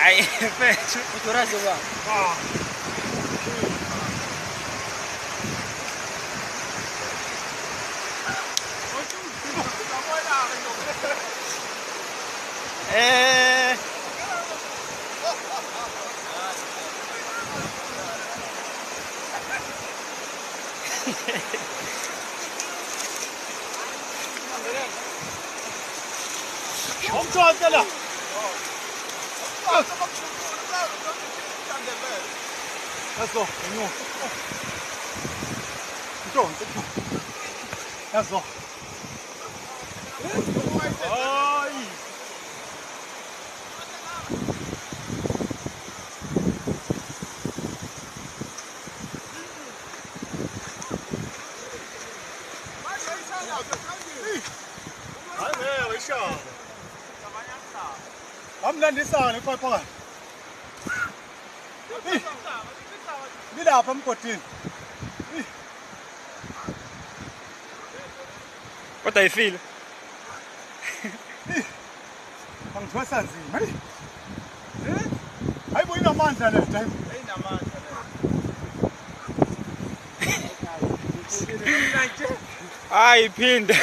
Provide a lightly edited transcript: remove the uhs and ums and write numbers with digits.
Aí, fecho. Utorazi bwana. 엄청 안 달라. 됐어. 이거. 이쪽. 됐어. 아이. 아니 왜 으쌰? 암난 리싸네 꼴빠가. Ni da fa mkoti. What do you feel? Angithosa nzima. Hayibo inamandla le time. Ayinamandla le. Ay, iphinde.